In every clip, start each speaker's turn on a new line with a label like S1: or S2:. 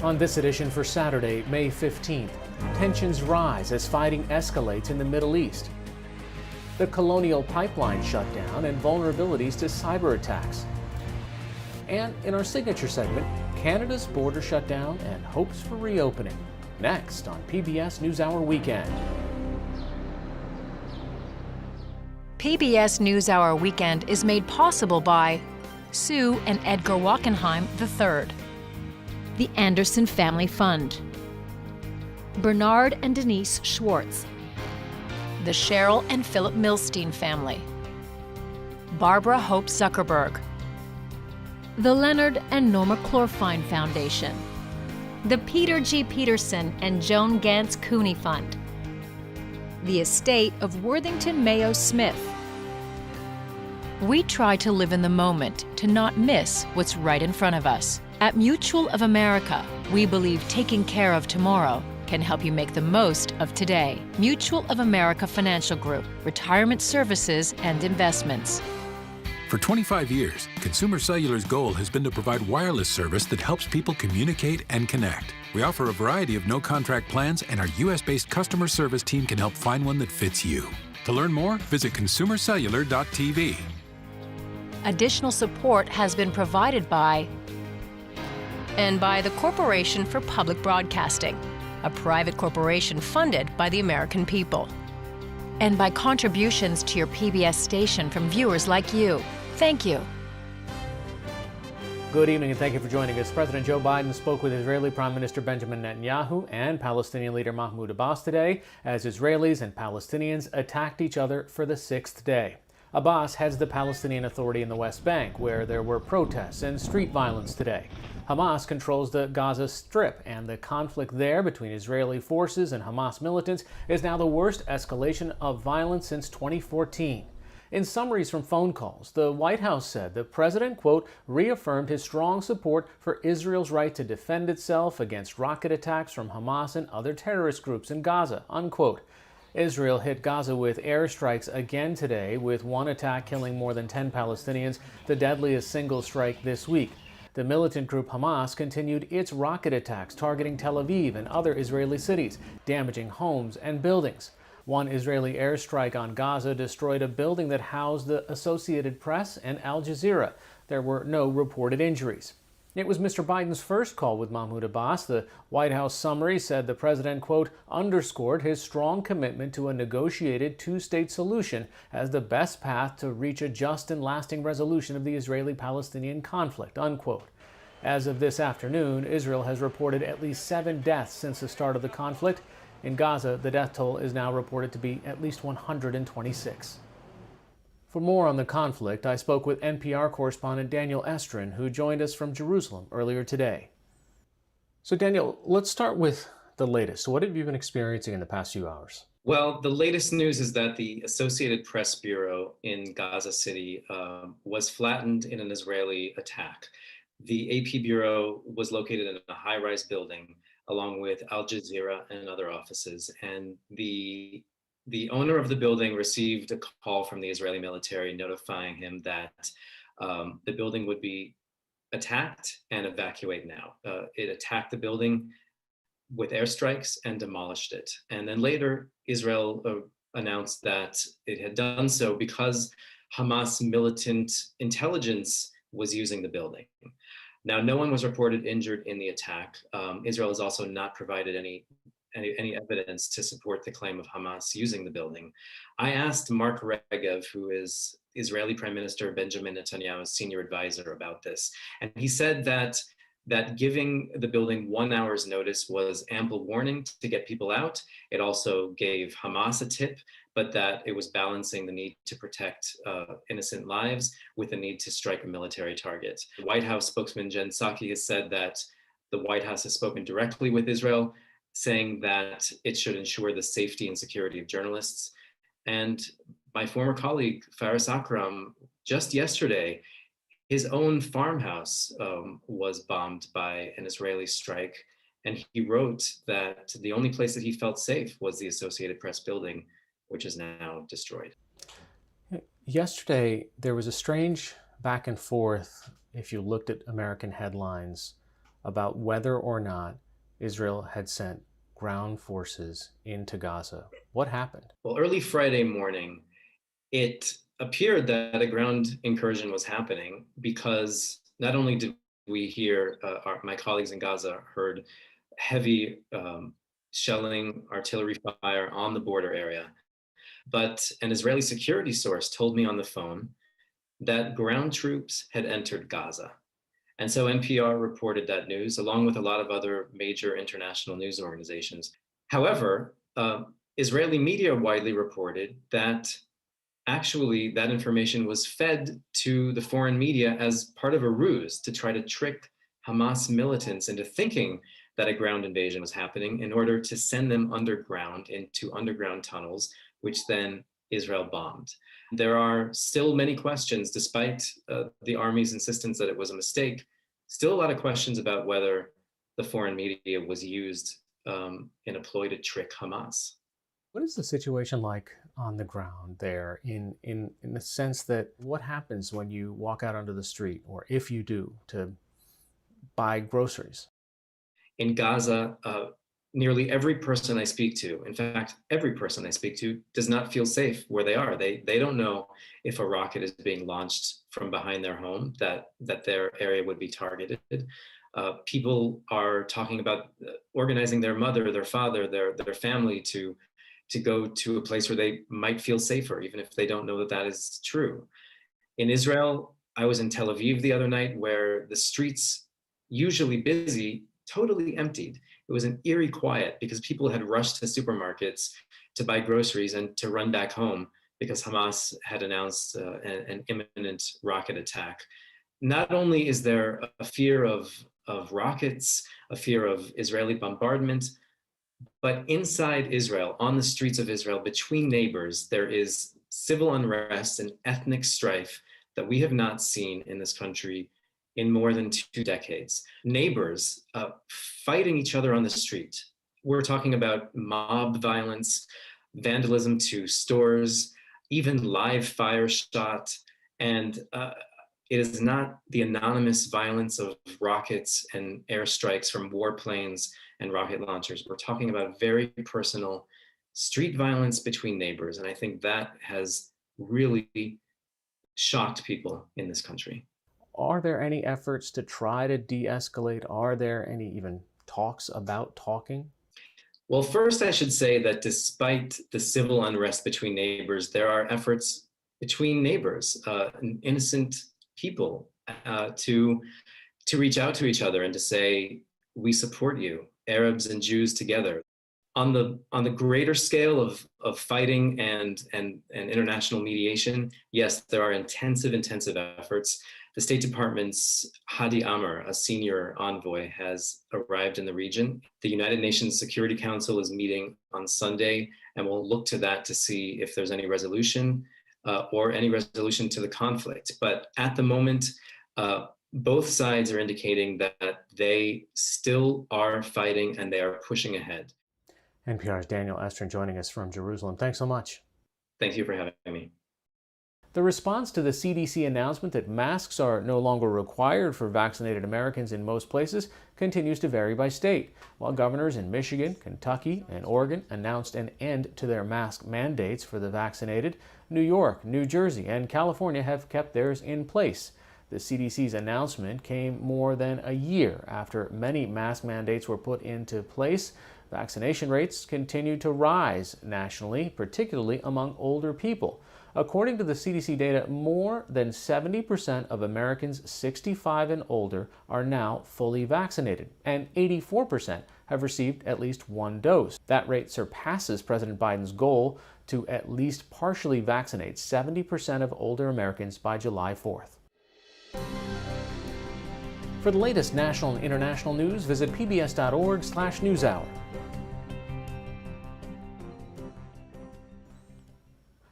S1: On this edition for Saturday, May 15th, tensions rise as fighting escalates in the Middle East. The Colonial Pipeline shutdown and vulnerabilities to cyber attacks. And in our signature segment, Canada's border shutdown and hopes for reopening. Next on PBS NewsHour Weekend.
S2: PBS NewsHour Weekend is made possible by Sue and Edgar Wachenheim III, the Anderson Family Fund, Bernard and Denise Schwartz, the Cheryl and Philip Milstein family, Barbara Hope Zuckerberg, the Leonard and Norma Clorfine Foundation, the Peter G. Peterson and Joan Gantz Cooney Fund, the estate of Worthington Mayo Smith. We try to live in the moment to not miss what's right in front of us. At Mutual of America, we believe taking care of tomorrow can help you make the most of today. Mutual of America Financial Group, retirement services and investments.
S3: For 25 years, Consumer Cellular's goal has been to provide wireless service that helps people communicate and connect. We offer a variety of no-contract plans, and our U.S.-based customer service team can help find one that fits you. To learn more, visit consumercellular.tv.
S2: Additional support has been provided by the Corporation for Public Broadcasting, a private corporation funded by the American people, and by contributions to your PBS station from viewers like you. Thank you.
S1: Good evening and thank you for joining us. President Joe Biden spoke with Israeli Prime Minister Benjamin Netanyahu and Palestinian leader Mahmoud Abbas today as Israelis and Palestinians attacked each other for the sixth day. Abbas heads the Palestinian Authority in the West Bank, where there were protests and street violence today. Hamas controls the Gaza Strip, and the conflict there between Israeli forces and Hamas militants is now the worst escalation of violence since 2014. In summaries from phone calls, the White House said the president, quote, reaffirmed his strong support for Israel's right to defend itself against rocket attacks from Hamas and other terrorist groups in Gaza, unquote. Israel hit Gaza with airstrikes again today, with one attack killing more than 10 Palestinians, the deadliest single strike this week. The militant group Hamas continued its rocket attacks targeting Tel Aviv and other Israeli cities, damaging homes and buildings. One Israeli airstrike on Gaza destroyed a building that housed the Associated Press and Al Jazeera. There were no reported injuries. It was Mr. Biden's first call with Mahmoud Abbas. The White House summary said the president, quote, underscored his strong commitment to a negotiated two-state solution as the best path to reach a just and lasting resolution of the Israeli-Palestinian conflict, unquote. As of this afternoon, Israel has reported at least 7 deaths since the start of the conflict. In Gaza, the death toll is now reported to be at least 126. For more on the conflict, I spoke with NPR correspondent Daniel Estrin, who joined us from Jerusalem earlier today. So Daniel, let's start with the latest. What have you been experiencing in the past few hours?
S4: Well, the latest news is that the Associated Press Bureau in Gaza City was flattened in an Israeli attack. The AP Bureau was located in a high-rise building along with Al Jazeera and other offices. And the owner of the building received a call from the Israeli military notifying him that the building would be attacked and evacuate now. It attacked the building with airstrikes and demolished it. And then later, Israel announced that it had done so because Hamas militant intelligence was using the building. Now, no one was reported injured in the attack. Israel has also not provided any evidence to support the claim of Hamas using the building. I asked Mark Regev, who is Israeli Prime Minister Benjamin Netanyahu's senior advisor, about this. And he said that giving the building 1 hour's notice was ample warning to get people out. It also gave Hamas a tip, but that it was balancing the need to protect innocent lives with the need to strike a military target. The White House spokesman Jen Psaki has said that the White House has spoken directly with Israel, saying that it should ensure the safety and security of journalists. And my former colleague, Faris Akram, just yesterday, his own farmhouse was bombed by an Israeli strike. And he wrote that the only place that he felt safe was the Associated Press building, which is now destroyed.
S1: Yesterday, there was a strange back and forth, if you looked at American headlines, about whether or not Israel had sent ground forces into Gaza. What happened?
S4: Well, early Friday morning, it appeared that a ground incursion was happening because not only did we hear, my colleagues in Gaza heard heavy shelling, artillery fire on the border area, but an Israeli security source told me on the phone that ground troops had entered Gaza. And so NPR reported that news along with a lot of other major international news organizations. However, Israeli media widely reported that actually that information was fed to the foreign media as part of a ruse to try to trick Hamas militants into thinking that a ground invasion was happening in order to send them underground into underground tunnels, which then Israel bombed. There are still many questions, despite the army's insistence that it was a mistake, still a lot of questions about whether the foreign media was used in a ploy to trick Hamas.
S1: What is the situation like on the ground there in the sense that what happens when you walk out onto the street, or if you do, to buy groceries?
S4: In Gaza, nearly every person I speak to, in fact, every person I speak to does not feel safe where they are. They don't know if a rocket is being launched from behind their home, that their area would be targeted. People are talking about organizing their mother, their father, their family to go to a place where they might feel safer, even if they don't know that that is true. In Israel, I was in Tel Aviv the other night, where the streets, usually busy, totally emptied. It was an eerie quiet because people had rushed to supermarkets to buy groceries and to run back home because Hamas had announced an imminent rocket attack. Not only is there a fear of rockets, a fear of Israeli bombardment, but inside Israel, on the streets of Israel, between neighbors, there is civil unrest and ethnic strife that we have not seen in this country in more than 2 decades. Neighbors fighting each other on the street. We're talking about mob violence, vandalism to stores, even live fire shot. And it is not the anonymous violence of rockets and airstrikes from warplanes and rocket launchers. We're talking about very personal street violence between neighbors. And I think that has really shocked people in this country.
S1: Are there any efforts to try to de-escalate? Are there any even talks about talking?
S4: Well, first I should say that despite the civil unrest between neighbors, there are efforts between neighbors, innocent people, to reach out to each other and to say, we support you, Arabs and Jews together. On the greater scale of fighting and international mediation, yes, there are intensive efforts. The State Department's Hadi Amr, a senior envoy, has arrived in the region. The United Nations Security Council is meeting on Sunday, and we'll look to that to see if there's any resolution or any resolution to the conflict. But at the moment, both sides are indicating that they still are fighting and they are pushing ahead.
S1: NPR's Daniel Estrin joining us from Jerusalem. Thanks so much.
S4: Thank you for having me.
S1: The response to the CDC announcement that masks are no longer required for vaccinated Americans in most places continues to vary by state. While governors in Michigan, Kentucky, and Oregon announced an end to their mask mandates for the vaccinated, New York, New Jersey, and California have kept theirs in place. The CDC's announcement came more than a year after many mask mandates were put into place. Vaccination rates continue to rise nationally, particularly among older people. According to the CDC data, more than 70% of Americans 65 and older are now fully vaccinated, and 84% have received at least one dose. That rate surpasses President Biden's goal to at least partially vaccinate 70% of older Americans by July 4th. For the latest national and international news, visit pbs.org/newshour.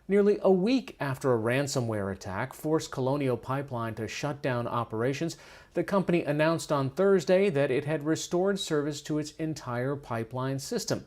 S1: Nearly a week after a ransomware attack forced Colonial Pipeline to shut down operations, the company announced on Thursday that it had restored service to its entire pipeline system.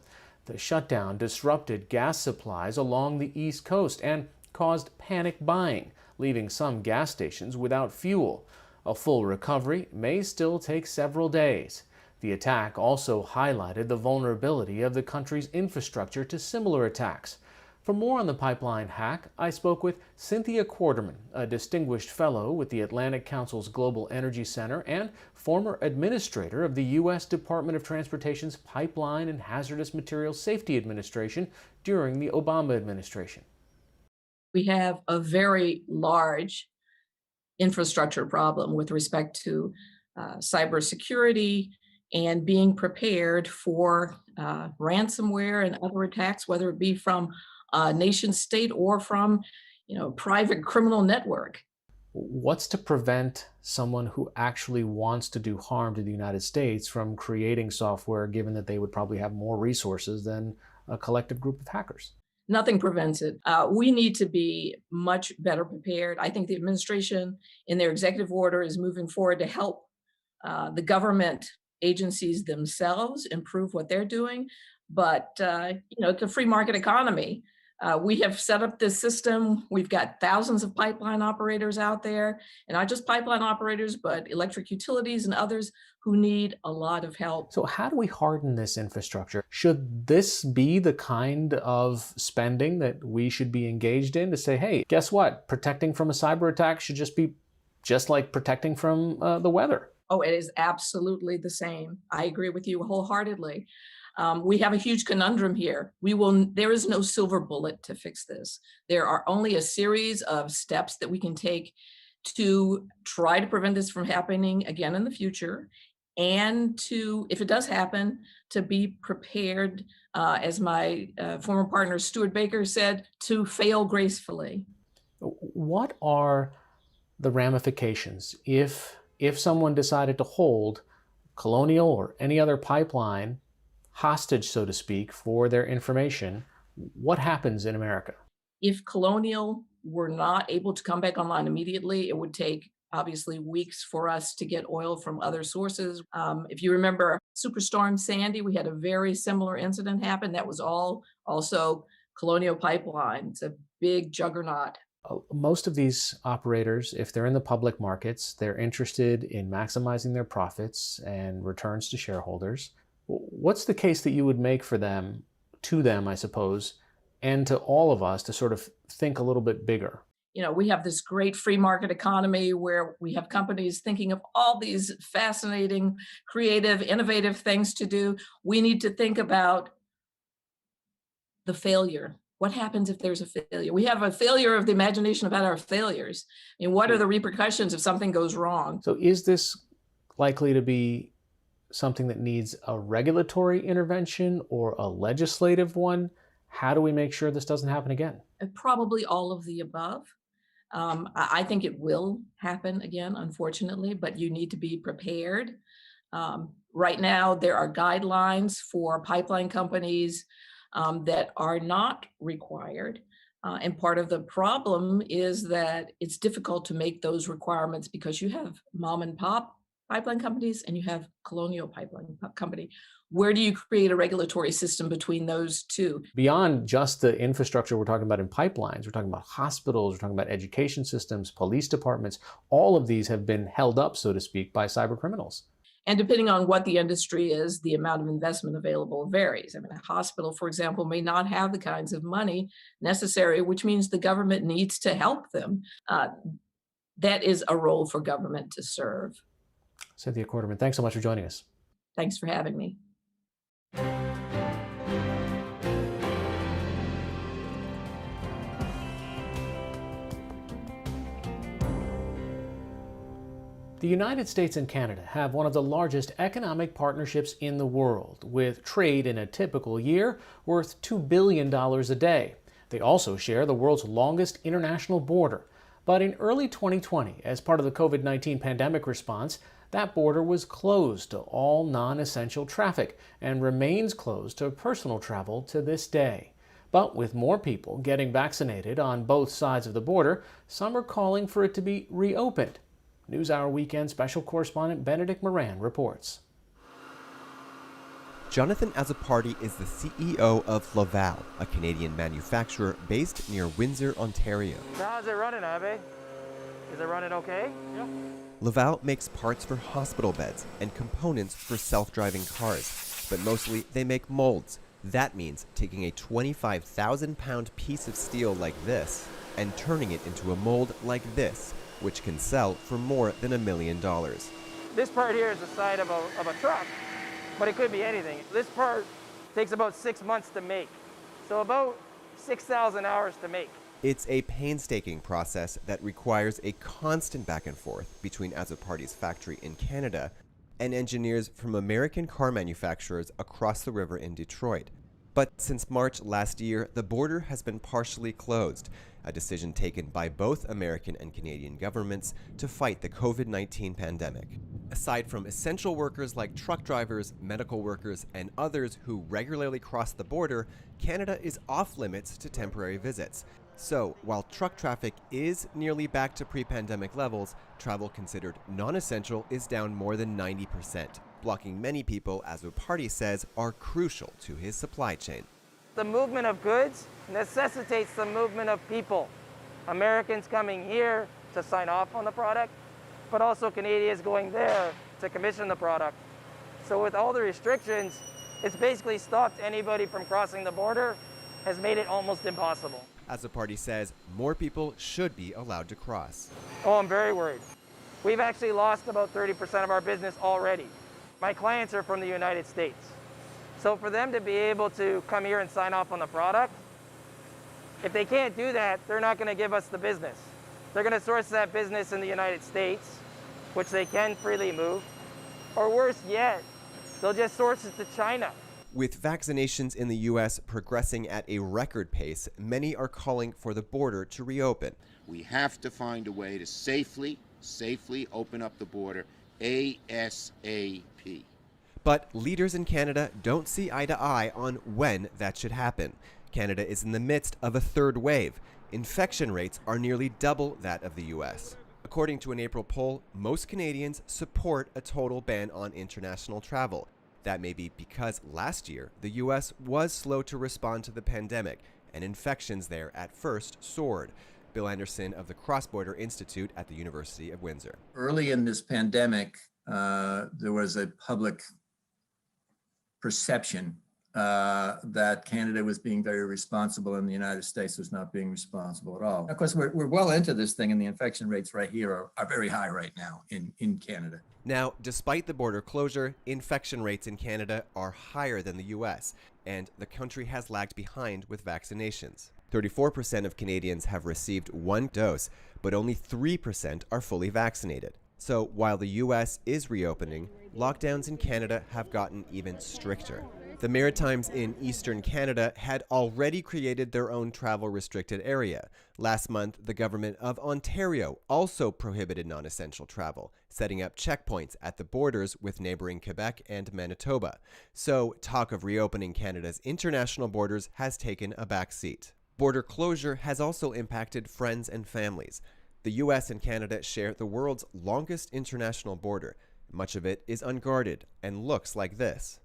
S1: The shutdown disrupted gas supplies along the East Coast and caused panic buying, leaving some gas stations without fuel. A full recovery may still take several days. The attack also highlighted the vulnerability of the country's infrastructure to similar attacks. For more on the pipeline hack, I spoke with Cynthia Quarterman, a distinguished fellow with the Atlantic Council's Global Energy Center and former administrator of the U.S. Department of Transportation's Pipeline and Hazardous Materials Safety Administration during the Obama administration.
S5: We have a very large infrastructure problem with respect to cybersecurity and being prepared for ransomware and other attacks, whether it be from a nation state or from, private criminal network.
S1: What's to prevent someone who actually wants to do harm to the United States from creating software, given that they would probably have more resources than a collective group of hackers?
S5: Nothing prevents it. We need to be much better prepared. I think the administration, in their executive order, is moving forward to help the government agencies themselves improve what they're doing. But, it's a free market economy. We have set up this system. We've got thousands of pipeline operators out there, and not just pipeline operators, but electric utilities and others who need a lot of help.
S1: So how do we harden this infrastructure? Should this be the kind of spending that we should be engaged in to say, hey, guess what? Protecting from a cyber attack should just be just like protecting from the weather.
S5: Oh, it is absolutely the same. I agree with you wholeheartedly. We have a huge conundrum here. There is no silver bullet to fix this. There are only a series of steps that we can take to try to prevent this from happening again in the future. And to, if it does happen, to be prepared, as my former partner Stuart Baker said, to fail gracefully.
S1: What are the ramifications if someone decided to hold Colonial or any other pipeline hostage, so to speak, for their information? What happens in America?
S5: If Colonial were not able to come back online immediately, it would take obviously weeks for us to get oil from other sources. If you remember Superstorm Sandy, we had a very similar incident happen. That was all also Colonial Pipeline. It's a big juggernaut.
S1: Most of these operators, if they're in the public markets, they're interested in maximizing their profits and returns to shareholders. What's the case that you would make for them, to them, I suppose, and to all of us to sort of think a little bit bigger?
S5: We have this great free market economy where we have companies thinking of all these fascinating, creative, innovative things to do. We need to think about the failure. What happens if there's a failure? We have a failure of the imagination about our failures. What are the repercussions if something goes wrong?
S1: So is this likely to be something that needs a regulatory intervention or a legislative one? How do we make sure this doesn't happen again?
S5: Probably all of the above. I think it will happen again, unfortunately, but you need to be prepared. Right now, there are guidelines for pipeline companies that are not required. And part of the problem is that it's difficult to make those requirements because you have mom and pop pipeline companies and you have Colonial Pipeline Company. Where do you create a regulatory system between those two?
S1: Beyond just the infrastructure we're talking about in pipelines, we're talking about hospitals, we're talking about education systems, police departments. All of these have been held up, so to speak, by cyber criminals.
S5: And depending on what the industry is, the amount of investment available varies. A hospital, for example, may not have the kinds of money necessary, which means the government needs to help them. That is a role for government to serve.
S1: Cynthia Quarterman, thanks so much for joining us.
S5: Thanks for having me.
S1: The United States and Canada have one of the largest economic partnerships in the world, with trade in a typical year worth $2 billion a day. They also share the world's longest international border. But in early 2020, as part of the COVID-19 pandemic response, that border was closed to all non-essential traffic and remains closed to personal travel to this day. But with more people getting vaccinated on both sides of the border, some are calling for it to be reopened. NewsHour Weekend special correspondent Benedict Moran reports.
S6: Jonathan Azzopardi is the CEO of Laval, a Canadian manufacturer based near Windsor, Ontario.
S7: So how's it running, Abby? Is it running okay? Yeah.
S6: Laval makes parts for hospital beds and components for self-driving cars, but mostly they make molds. That means taking a 25,000-pound piece of steel like this and turning it into a mold like this, which can sell for more than $1 million.
S7: This part here is the side of a truck, but it could be anything. This part takes about 6 months to make, so about 6,000 hours to make.
S6: It's a painstaking process that requires a constant back and forth between Azoparde's factory in Canada and engineers from American car manufacturers across the river in Detroit. But since March last year, the border has been partially closed, a decision taken by both American and Canadian governments to fight the COVID-19 pandemic. Aside from essential workers like truck drivers, medical workers, and others who regularly cross the border, Canada is off limits to temporary visits. So, while truck traffic is nearly back to pre-pandemic levels, travel considered non-essential is down more than 90%, blocking many people, as Azoparde says, are crucial to his supply chain.
S7: The movement of goods necessitates the movement of people. Americans coming here to sign off on the product, but also Canadians going there to commission the product. So with all the restrictions, it's basically stopped anybody from crossing the border, has made it almost impossible.
S6: Azoparde says more people should be allowed to cross.
S7: Oh, I'm very worried. We've actually lost about 30% of our business already. My clients are from the United States. So for them to be able to come here and sign off on the product, if they can't do that, they're not going to give us the business. They're going to source that business in the United States, which they can freely move. Or worse yet, they'll just source it to China.
S6: With vaccinations in the U.S. progressing at a record pace, many are calling for the border to reopen.
S8: We have to find a way to safely open up the border ASAP.
S6: But leaders in Canada don't see eye to eye on when that should happen. Canada is in the midst of a third wave. Infection rates are nearly double that of the U.S. According to an April poll, most Canadians support a total ban on international travel. That may be because last year, the U.S. was slow to respond to the pandemic, and infections there at first soared. Bill Anderson of the Cross Border Institute at the University of Windsor.
S9: Early in this pandemic, there was a public perception that Canada was being very responsible and the United States was not being responsible at all. Of course, we're well into this thing, and the infection rates right here are very high right now in Canada.
S6: Now, despite the border closure, infection rates in Canada are higher than the U.S., and the country has lagged behind with vaccinations. 34% of Canadians have received one dose, but only 3% are fully vaccinated. So while the U.S. is reopening, lockdowns in Canada have gotten even stricter. The Maritimes in eastern Canada had already created their own travel-restricted area. Last month, the government of Ontario also prohibited non-essential travel, setting up checkpoints at the borders with neighboring Quebec and Manitoba. So talk of reopening Canada's international borders has taken a back seat. Border closure has also impacted friends and families. The U.S. and Canada share the world's longest international border. Much of it is unguarded and looks like this.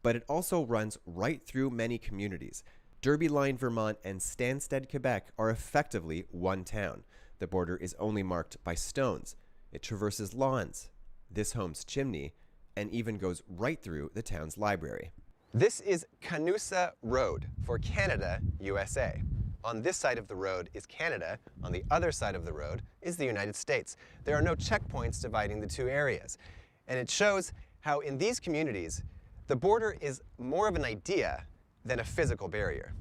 S6: But it also runs right through many communities. Derby Line, Vermont and Stansted, Quebec are effectively one town. The border is only marked by stones. It traverses lawns, this home's chimney, and even goes right through the town's library. This is Canusa Road for Canada, USA. On this side of the road is Canada. On the other side of the road is the United States. There are no checkpoints dividing the two areas. And it shows how in these communities, the border is more of an idea than a physical barrier.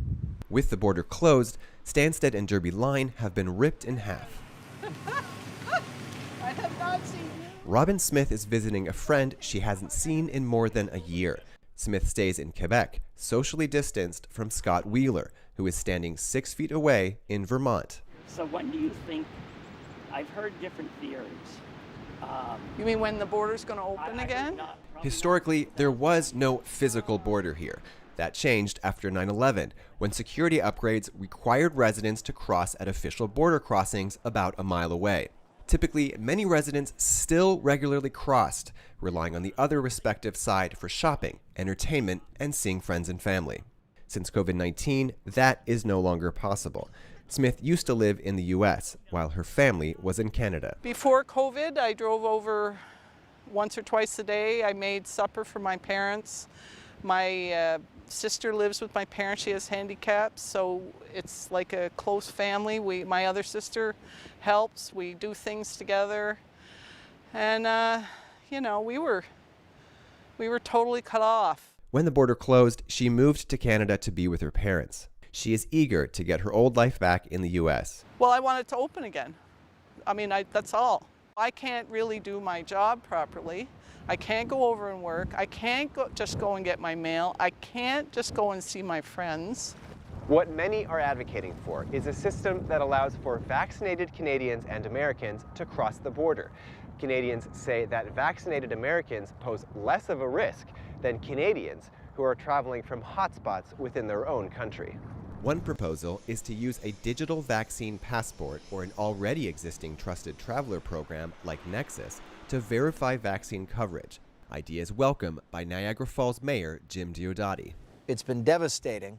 S6: With the border closed, Stansted and Derby Line have been ripped in half.
S10: I have not seen you.
S6: Robin Smith is visiting a friend she hasn't seen in more than a year. Smith stays in Quebec, socially distanced from Scott Wheeler, who is standing 6 feet away in Vermont.
S10: So when do you think, I've heard different theories.
S11: You mean when the border's going to open again?
S6: Historically, there was no physical border here. That changed after 9/11, when security upgrades required residents to cross at official border crossings about a mile away. Typically, many residents still regularly crossed, relying on the other respective side for shopping, entertainment, and seeing friends and family. Since COVID-19, that is no longer possible. Smith used to live in the U.S. while her family was in Canada.
S11: Before COVID, I drove over once or twice a day. I made supper for my parents. My sister lives with my parents. She has handicaps, so it's like a close family. My other sister helps. We do things together. And, you know, we were totally cut off.
S6: When the border closed, she moved to Canada to be with her parents. She is eager to get her old life back in the U.S.
S11: Well, I want it to open again. I mean, that's all. I can't really do my job properly. I can't go over and work. I can't just go and get my mail. I can't just go and see my friends.
S6: What many are advocating for is a system that allows for vaccinated Canadians and Americans to cross the border. Canadians say that vaccinated Americans pose less of a risk than Canadians who are traveling from hotspots within their own country. One proposal is to use a digital vaccine passport or an already existing trusted traveler program like Nexus to verify vaccine coverage. Ideas welcome by Niagara Falls Mayor Jim Diodati.
S12: It's been devastating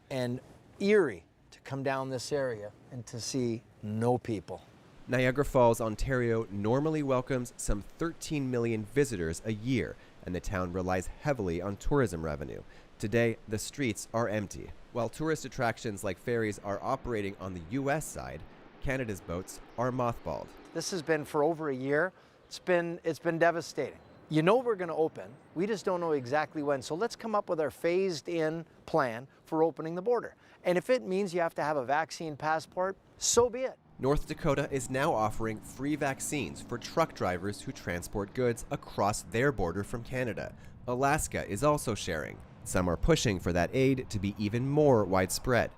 S12: and eerie to come down this area and to see no people.
S6: Niagara Falls, Ontario normally welcomes some 13 million visitors a year, and the town relies heavily on tourism revenue. Today, the streets are empty. While tourist attractions like ferries are operating on the U.S. side, Canada's boats are mothballed.
S12: This has been for over a year. It's been devastating. You know we're going to open. We just don't know exactly when. So let's come up with our phased-in plan for opening the border. And if it means you have to have a vaccine passport, so be it.
S6: North Dakota is now offering free vaccines for truck drivers who transport goods across their border from Canada. Alaska is also sharing. Some are pushing for that aid to be even more widespread.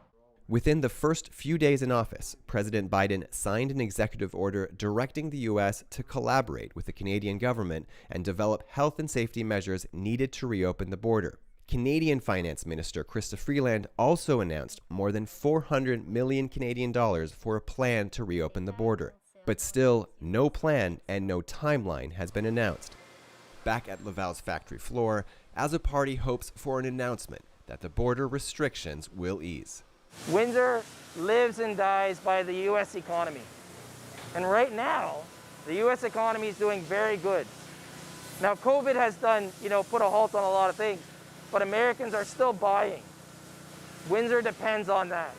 S6: Within the first few days in office, President Biden signed an executive order directing the U.S. to collaborate with the Canadian government and develop health and safety measures needed to reopen the border. Canadian Finance Minister Chrystia Freeland also announced more than $400 million Canadian dollars for a plan to reopen the border. But still, no plan and no timeline has been announced. Back at Laval's factory floor, Azzopardi hopes for an announcement that the border restrictions will ease.
S7: Windsor lives and dies by the U.S. economy. And right now, the U.S. economy is doing very good. Now, COVID has put a halt on a lot of things, but Americans are still buying. Windsor depends on that.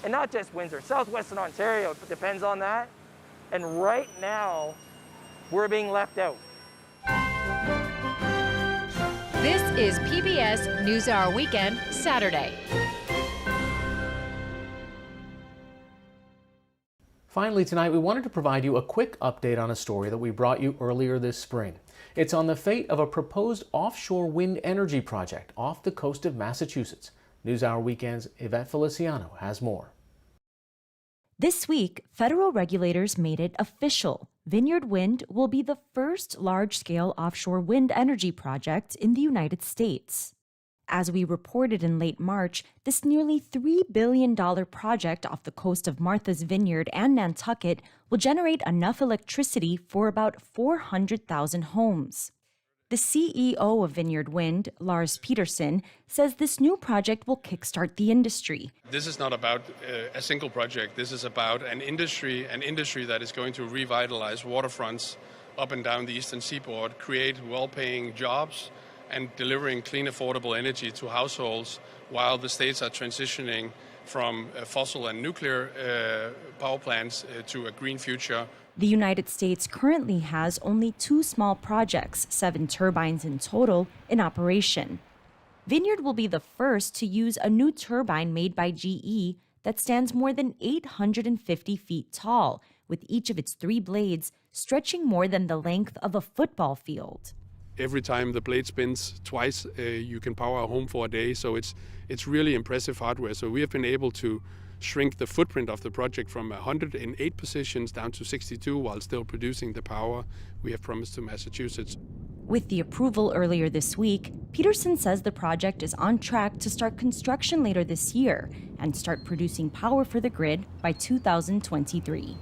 S7: And not just Windsor, Southwestern Ontario depends on that. And right now, we're being left out.
S2: This is PBS NewsHour Weekend, Saturday.
S1: Finally tonight, we wanted to provide you a quick update on a story that we brought you earlier this spring. It's on the fate of a proposed offshore wind energy project off the coast of Massachusetts. NewsHour Weekend's Yvette Feliciano has more.
S13: This week, federal regulators made it official. Vineyard Wind will be the first large-scale offshore wind energy project in the United States. As we reported in late March, this nearly $3 billion project off the coast of Martha's Vineyard and Nantucket will generate enough electricity for about 400,000 homes. The CEO of Vineyard Wind, Lars Peterson, says this new project will kickstart the industry.
S14: This is not about a single project. This is about an industry that is going to revitalize waterfronts up and down the eastern seaboard, create well-paying jobs, and delivering clean, affordable energy to households while the states are transitioning from fossil and nuclear power plants to a green future.
S13: The United States currently has only 2 small projects, 7 turbines in total, in operation. Vineyard will be the first to use a new turbine made by GE that stands more than 850 feet tall, with each of its 3 blades stretching more than the length of a football field.
S14: Every time the blade spins twice, you can power a home for a day, so it's really impressive hardware. So we have been able to shrink the footprint of the project from 108 positions down to 62 while still producing the power we have promised to Massachusetts.
S13: With the approval earlier this week, Peterson says the project is on track to start construction later this year and start producing power for the grid by 2023.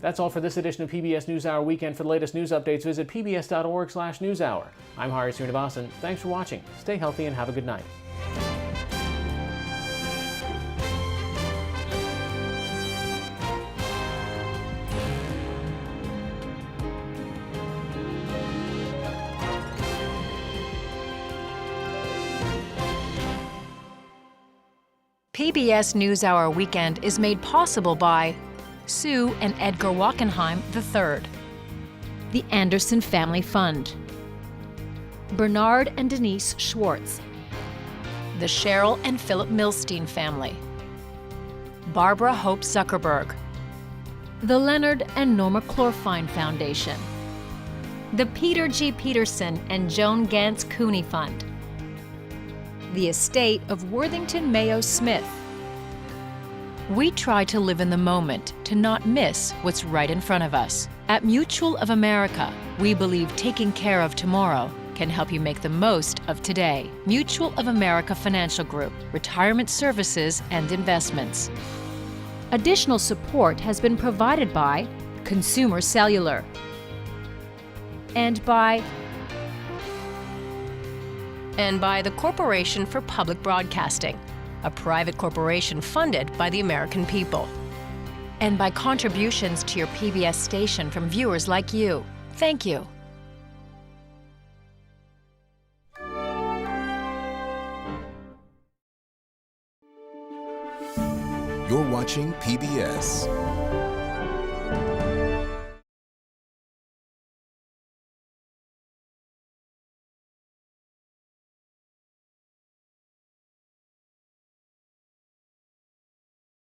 S1: That's all for this edition of PBS NewsHour Weekend. For the latest news updates, visit pbs.org/newshour. I'm Hari Srinivasan. Thanks for watching. Stay healthy and have a good night.
S2: PBS NewsHour Weekend is made possible by Sue and Edgar Wachenheim III, the Anderson Family Fund, Bernard and Denise Schwartz, the Cheryl and Philip Milstein family, Barbara Hope Zuckerberg, the Leonard and Norma Clorfine Foundation, the Peter G. Peterson and Joan Gantz Cooney Fund, the estate of Worthington Mayo Smith. We try to live in the moment to not miss what's right in front of us. At Mutual of America, we believe taking care of tomorrow can help you make the most of today. Mutual of America Financial Group, retirement services and investments.
S13: Additional support has been provided by
S2: Consumer Cellular
S13: and by
S2: the Corporation for Public Broadcasting, a private corporation funded by the American people. And by contributions to your PBS station from viewers like you. Thank you.
S15: You're watching PBS.